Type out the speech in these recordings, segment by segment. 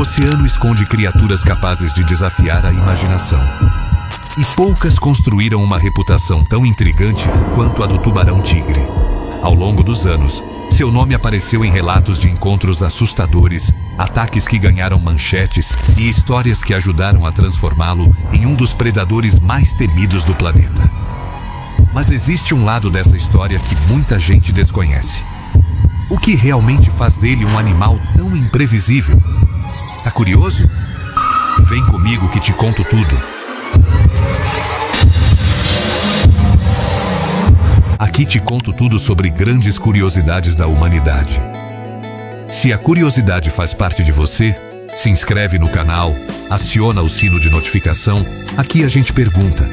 oceano esconde criaturas capazes de desafiar a imaginação. E poucas construíram uma reputação tão intrigante quanto a do tubarão-tigre. Ao longo dos anos, seu nome apareceu em relatos de encontros assustadores, ataques que ganharam manchetes e histórias que ajudaram a transformá-lo em um dos predadores mais temidos do planeta. Mas existe um lado dessa história que muita gente desconhece. O que realmente faz dele um animal tão imprevisível? Tá curioso? Vem comigo que te conto tudo. Aqui te conto tudo sobre grandes curiosidades da humanidade. Se a curiosidade faz parte de você, se inscreve no canal, aciona o sino de notificação. Aqui a gente pergunta,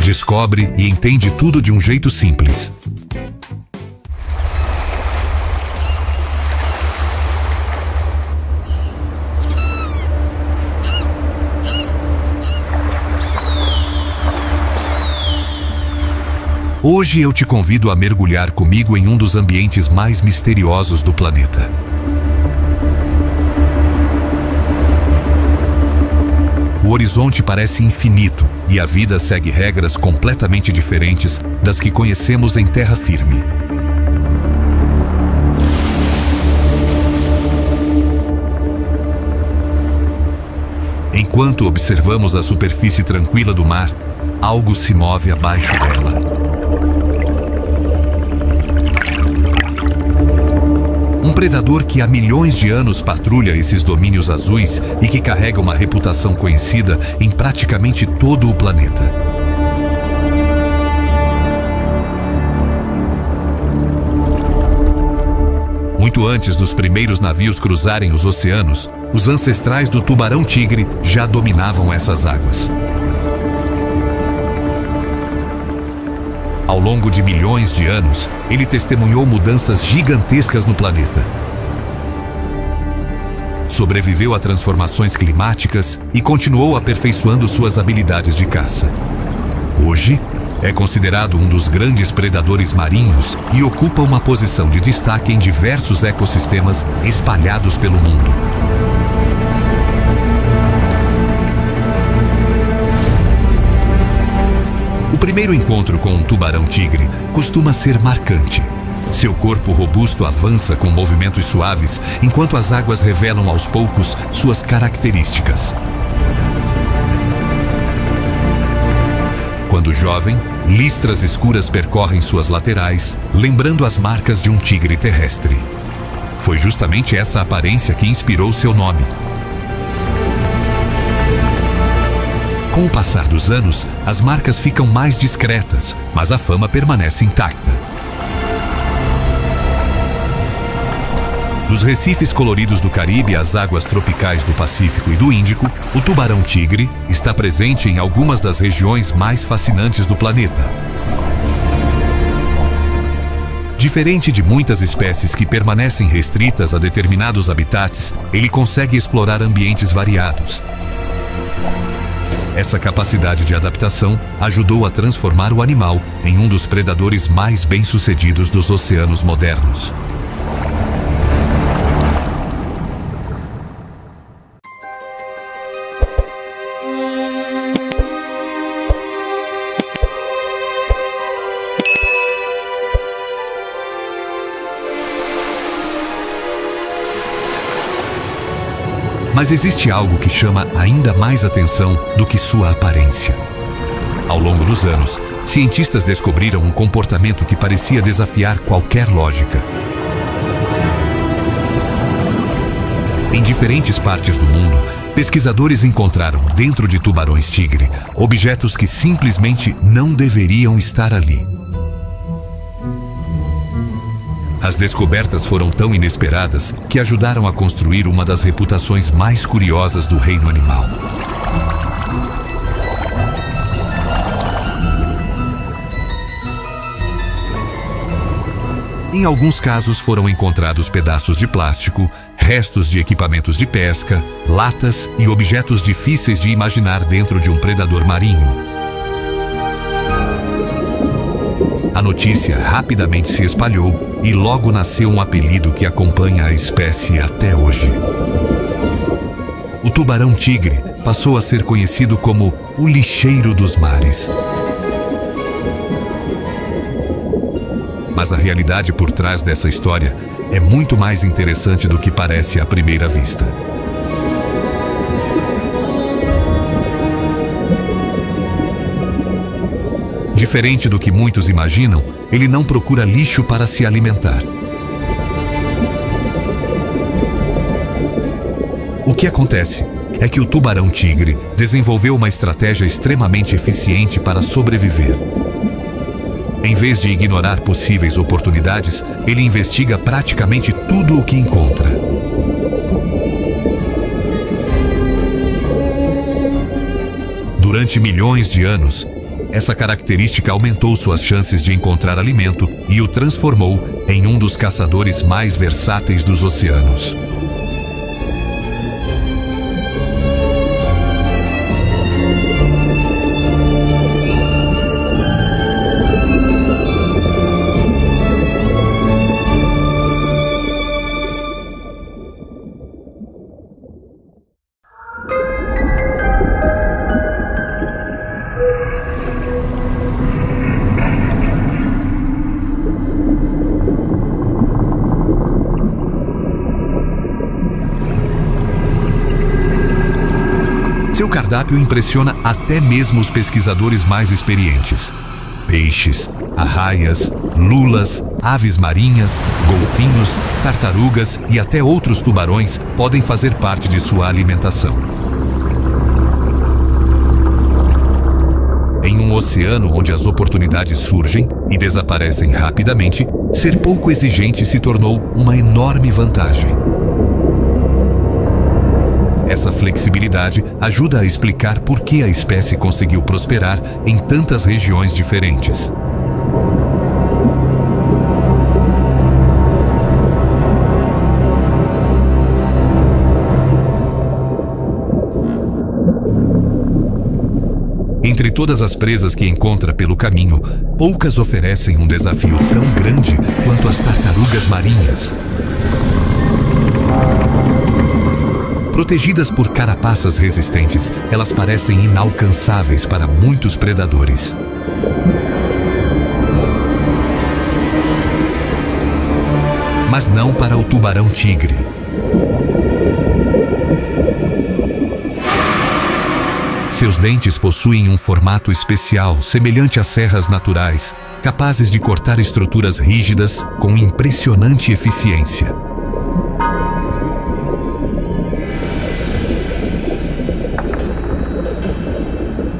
descobre e entende tudo de um jeito simples. Hoje eu te convido a mergulhar comigo em um dos ambientes mais misteriosos do planeta. O horizonte parece infinito e a vida segue regras completamente diferentes das que conhecemos em terra firme. Enquanto observamos a superfície tranquila do mar, algo se move abaixo dela. Um predador que há milhões de anos patrulha esses domínios azuis e que carrega uma reputação conhecida em praticamente todo o planeta. Muito antes dos primeiros navios cruzarem os oceanos, os ancestrais do tubarão-tigre já dominavam essas águas. Ao longo de milhões de anos, ele testemunhou mudanças gigantescas no planeta. Sobreviveu a transformações climáticas e continuou aperfeiçoando suas habilidades de caça. Hoje, é considerado um dos grandes predadores marinhos e ocupa uma posição de destaque em diversos ecossistemas espalhados pelo mundo. O primeiro encontro com um tubarão-tigre costuma ser marcante. Seu corpo robusto avança com movimentos suaves, enquanto as águas revelam aos poucos suas características. Quando jovem, listras escuras percorrem suas laterais, lembrando as marcas de um tigre terrestre. Foi justamente essa aparência que inspirou seu nome. Com o passar dos anos, as marcas ficam mais discretas, mas a fama permanece intacta. Dos recifes coloridos do Caribe às águas tropicais do Pacífico e do Índico, o tubarão-tigre está presente em algumas das regiões mais fascinantes do planeta. Diferente de muitas espécies que permanecem restritas a determinados habitats, ele consegue explorar ambientes variados. Essa capacidade de adaptação ajudou a transformar o animal em um dos predadores mais bem-sucedidos dos oceanos modernos. Mas existe algo que chama ainda mais atenção do que sua aparência. Ao longo dos anos, cientistas descobriram um comportamento que parecia desafiar qualquer lógica. Em diferentes partes do mundo, pesquisadores encontraram dentro de tubarões-tigre objetos que simplesmente não deveriam estar ali. As descobertas foram tão inesperadas que ajudaram a construir uma das reputações mais curiosas do reino animal. Em alguns casos foram encontrados pedaços de plástico, restos de equipamentos de pesca, latas e objetos difíceis de imaginar dentro de um predador marinho. A notícia rapidamente se espalhou e logo nasceu um apelido que acompanha a espécie até hoje. O tubarão-tigre passou a ser conhecido como o lixeiro dos mares. Mas a realidade por trás dessa história é muito mais interessante do que parece à primeira vista. Diferente do que muitos imaginam, ele não procura lixo para se alimentar. O que acontece é que o tubarão-tigre desenvolveu uma estratégia extremamente eficiente para sobreviver. Em vez de ignorar possíveis oportunidades, ele investiga praticamente tudo o que encontra. Durante milhões de anos, essa característica aumentou suas chances de encontrar alimento e o transformou em um dos caçadores mais versáteis dos oceanos. Seu cardápio impressiona até mesmo os pesquisadores mais experientes. Peixes, arraias, lulas, aves marinhas, golfinhos, tartarugas e até outros tubarões podem fazer parte de sua alimentação. Em um oceano onde as oportunidades surgem e desaparecem rapidamente, ser pouco exigente se tornou uma enorme vantagem. Essa flexibilidade ajuda a explicar por que a espécie conseguiu prosperar em tantas regiões diferentes. Entre todas as presas que encontra pelo caminho, poucas oferecem um desafio tão grande quanto as tartarugas marinhas. Protegidas por carapaças resistentes, elas parecem inalcançáveis para muitos predadores. Mas não para o tubarão-tigre. Seus dentes possuem um formato especial, semelhante a serras naturais, capazes de cortar estruturas rígidas com impressionante eficiência.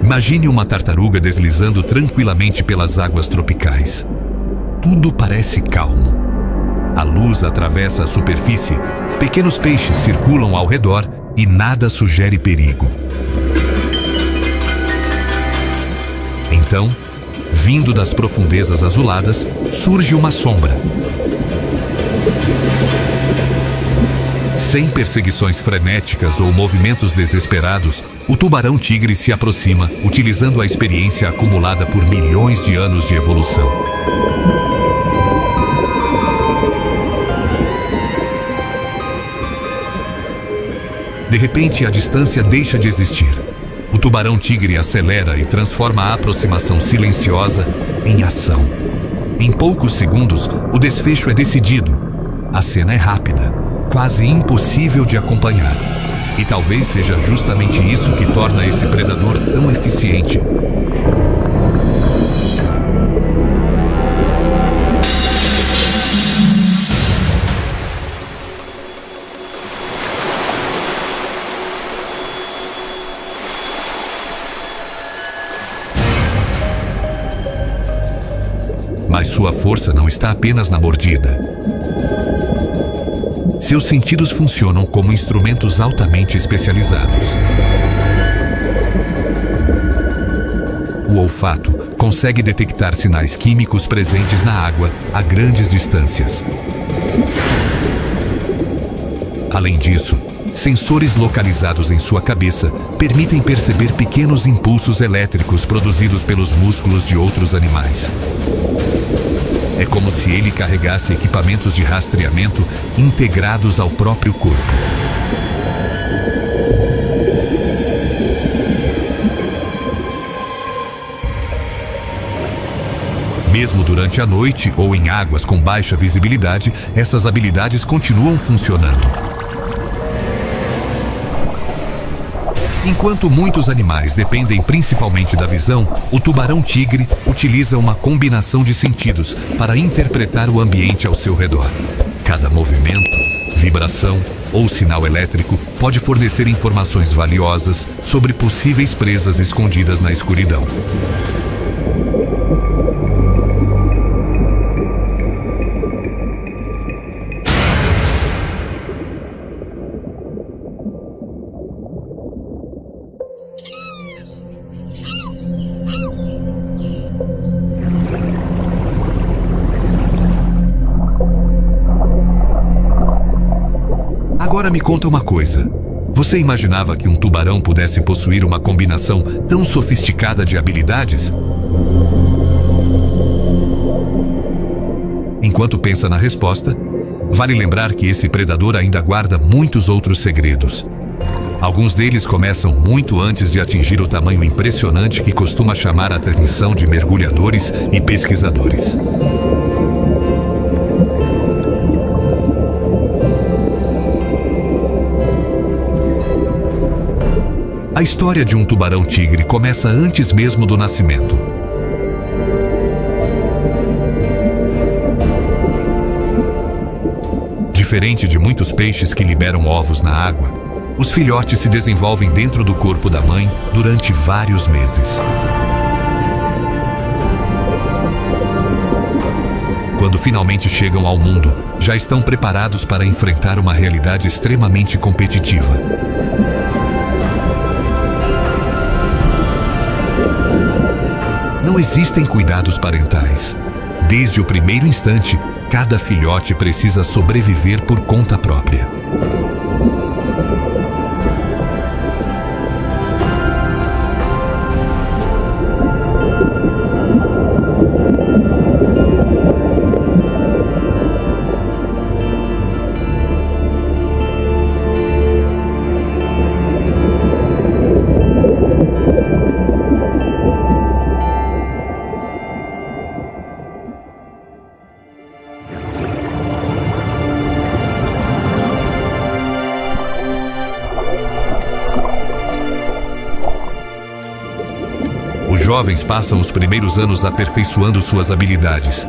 Imagine uma tartaruga deslizando tranquilamente pelas águas tropicais. Tudo parece calmo. A luz atravessa a superfície, pequenos peixes circulam ao redor e nada sugere perigo. Então, vindo das profundezas azuladas, surge uma sombra. Sem perseguições frenéticas ou movimentos desesperados, o tubarão-tigre se aproxima, utilizando a experiência acumulada por milhões de anos de evolução. De repente, a distância deixa de existir. O tubarão-tigre acelera e transforma a aproximação silenciosa em ação. Em poucos segundos, o desfecho é decidido. A cena é rápida, quase impossível de acompanhar. E talvez seja justamente isso que torna esse predador tão eficiente. Mas sua força não está apenas na mordida. Seus sentidos funcionam como instrumentos altamente especializados. O olfato consegue detectar sinais químicos presentes na água a grandes distâncias. Além disso, sensores localizados em sua cabeça permitem perceber pequenos impulsos elétricos produzidos pelos músculos de outros animais. É como se ele carregasse equipamentos de rastreamento integrados ao próprio corpo. Mesmo durante a noite ou em águas com baixa visibilidade, essas habilidades continuam funcionando. Enquanto muitos animais dependem principalmente da visão, o tubarão-tigre utiliza uma combinação de sentidos para interpretar o ambiente ao seu redor. Cada movimento, vibração ou sinal elétrico pode fornecer informações valiosas sobre possíveis presas escondidas na escuridão. Agora me conta uma coisa. Você imaginava que um tubarão pudesse possuir uma combinação tão sofisticada de habilidades? Enquanto pensa na resposta, vale lembrar que esse predador ainda guarda muitos outros segredos. Alguns deles começam muito antes de atingir o tamanho impressionante que costuma chamar a atenção de mergulhadores e pesquisadores. A história de um tubarão-tigre começa antes mesmo do nascimento. Diferente de muitos peixes que liberam ovos na água, os filhotes se desenvolvem dentro do corpo da mãe durante vários meses. Quando finalmente chegam ao mundo, já estão preparados para enfrentar uma realidade extremamente competitiva. Não existem cuidados parentais. Desde o primeiro instante, cada filhote precisa sobreviver por conta própria. Os jovens passam os primeiros anos aperfeiçoando suas habilidades.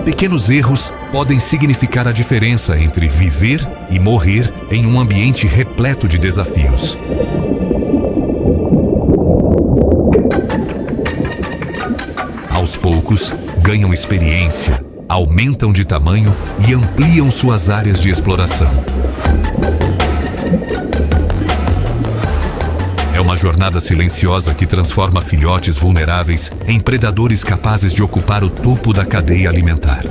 Pequenos erros podem significar a diferença entre viver e morrer em um ambiente repleto de desafios. Aos poucos, ganham experiência, aumentam de tamanho e ampliam suas áreas de exploração. É uma jornada silenciosa que transforma filhotes vulneráveis em predadores capazes de ocupar o topo da cadeia alimentar.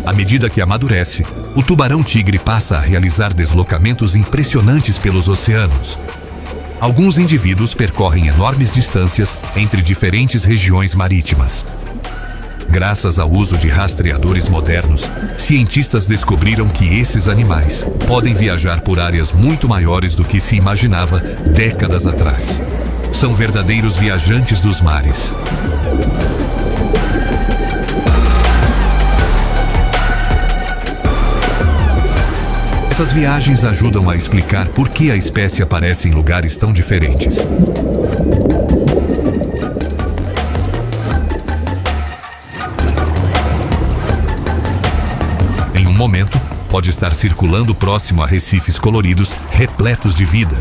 À medida que amadurece, o tubarão-tigre passa a realizar deslocamentos impressionantes pelos oceanos. Alguns indivíduos percorrem enormes distâncias entre diferentes regiões marítimas. Graças ao uso de rastreadores modernos, cientistas descobriram que esses animais podem viajar por áreas muito maiores do que se imaginava décadas atrás. São verdadeiros viajantes dos mares. Essas viagens ajudam a explicar por que a espécie aparece em lugares tão diferentes. Em um momento, pode estar circulando próximo a recifes coloridos repletos de vida.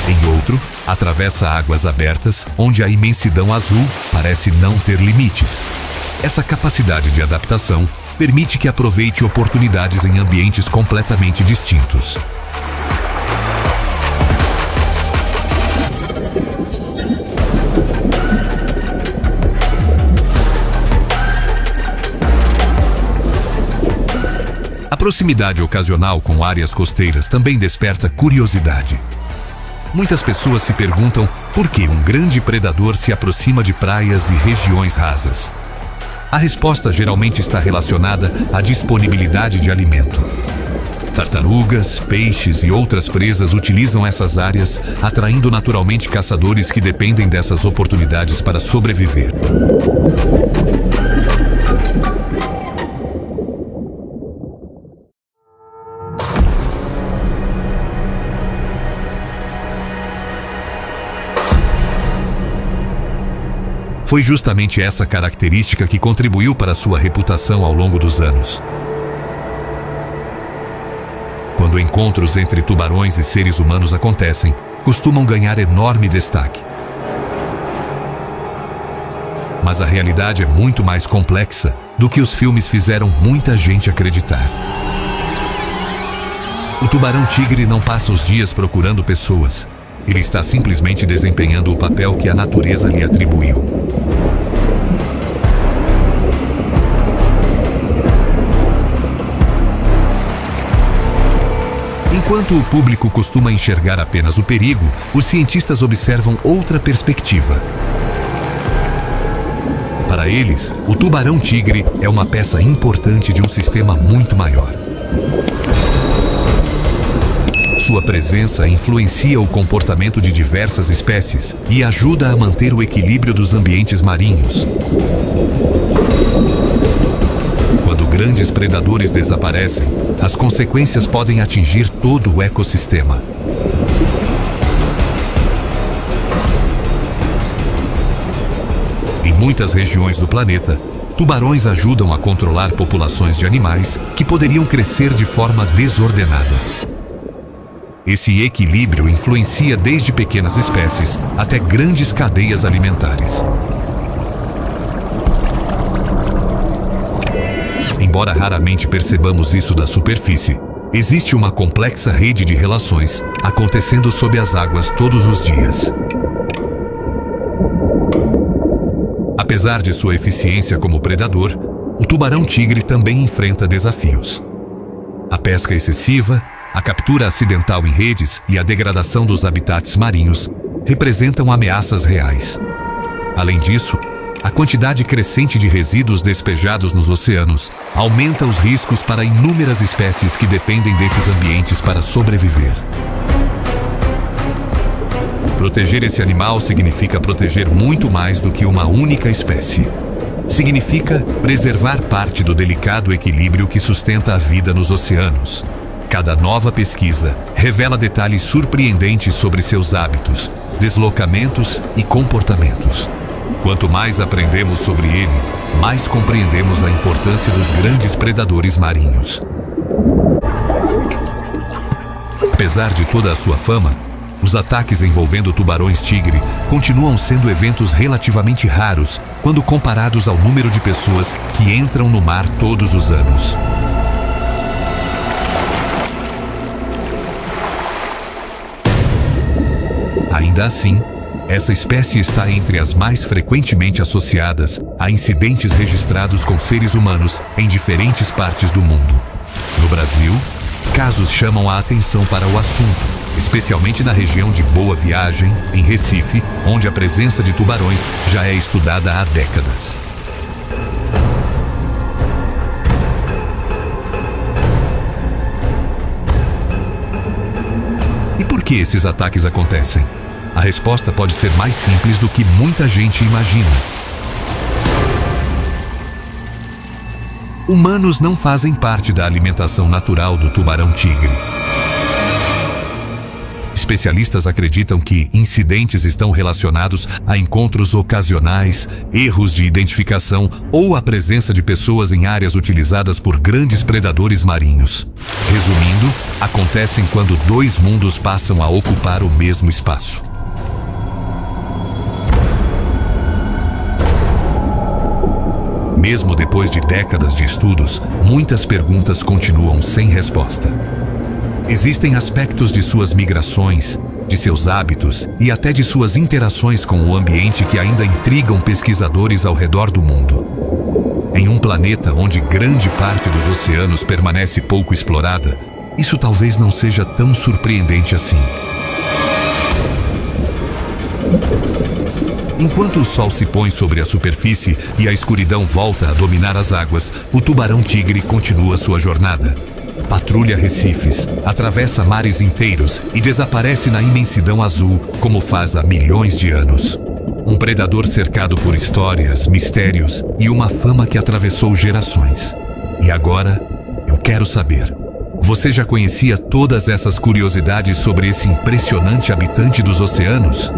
Em outro, atravessa águas abertas, onde a imensidão azul parece não ter limites. Essa capacidade de adaptação permite que aproveite oportunidades em ambientes completamente distintos. A proximidade ocasional com áreas costeiras também desperta curiosidade. Muitas pessoas se perguntam por que um grande predador se aproxima de praias e regiões rasas. A resposta geralmente está relacionada à disponibilidade de alimento. Tartarugas, peixes e outras presas utilizam essas áreas, atraindo naturalmente caçadores que dependem dessas oportunidades para sobreviver. Foi justamente essa característica que contribuiu para sua reputação ao longo dos anos. Quando encontros entre tubarões e seres humanos acontecem, costumam ganhar enorme destaque. Mas a realidade é muito mais complexa do que os filmes fizeram muita gente acreditar. O tubarão-tigre não passa os dias procurando pessoas. Ele está simplesmente desempenhando o papel que a natureza lhe atribuiu. Enquanto o público costuma enxergar apenas o perigo, os cientistas observam outra perspectiva. Para eles, o tubarão-tigre é uma peça importante de um sistema muito maior. Sua presença influencia o comportamento de diversas espécies e ajuda a manter o equilíbrio dos ambientes marinhos. Quando grandes predadores desaparecem, as consequências podem atingir todo o ecossistema. Em muitas regiões do planeta, tubarões ajudam a controlar populações de animais que poderiam crescer de forma desordenada. Esse equilíbrio influencia desde pequenas espécies até grandes cadeias alimentares. Embora raramente percebamos isso da superfície, existe uma complexa rede de relações acontecendo sob as águas todos os dias. Apesar de sua eficiência como predador, o tubarão-tigre também enfrenta desafios. A pesca excessiva, a captura acidental em redes e a degradação dos habitats marinhos representam ameaças reais. Além disso, a quantidade crescente de resíduos despejados nos oceanos aumenta os riscos para inúmeras espécies que dependem desses ambientes para sobreviver. Proteger esse animal significa proteger muito mais do que uma única espécie. Significa preservar parte do delicado equilíbrio que sustenta a vida nos oceanos. Cada nova pesquisa revela detalhes surpreendentes sobre seus hábitos, deslocamentos e comportamentos. Quanto mais aprendemos sobre ele, mais compreendemos a importância dos grandes predadores marinhos. Apesar de toda a sua fama, os ataques envolvendo tubarões-tigre continuam sendo eventos relativamente raros quando comparados ao número de pessoas que entram no mar todos os anos. Ainda assim, essa espécie está entre as mais frequentemente associadas a incidentes registrados com seres humanos em diferentes partes do mundo. No Brasil, casos chamam a atenção para o assunto, especialmente na região de Boa Viagem, em Recife, onde a presença de tubarões já é estudada há décadas. E por que esses ataques acontecem? A resposta pode ser mais simples do que muita gente imagina. Humanos não fazem parte da alimentação natural do tubarão-tigre. Especialistas acreditam que incidentes estão relacionados a encontros ocasionais, erros de identificação ou a presença de pessoas em áreas utilizadas por grandes predadores marinhos. Resumindo, acontecem quando dois mundos passam a ocupar o mesmo espaço. Mesmo depois de décadas de estudos, muitas perguntas continuam sem resposta. Existem aspectos de suas migrações, de seus hábitos e até de suas interações com o ambiente que ainda intrigam pesquisadores ao redor do mundo. Em um planeta onde grande parte dos oceanos permanece pouco explorada, isso talvez não seja tão surpreendente assim. Enquanto o sol se põe sobre a superfície e a escuridão volta a dominar as águas, o tubarão-tigre continua sua jornada. Patrulha recifes, atravessa mares inteiros e desaparece na imensidão azul, como faz há milhões de anos. Um predador cercado por histórias, mistérios e uma fama que atravessou gerações. E agora, eu quero saber: você já conhecia todas essas curiosidades sobre esse impressionante habitante dos oceanos?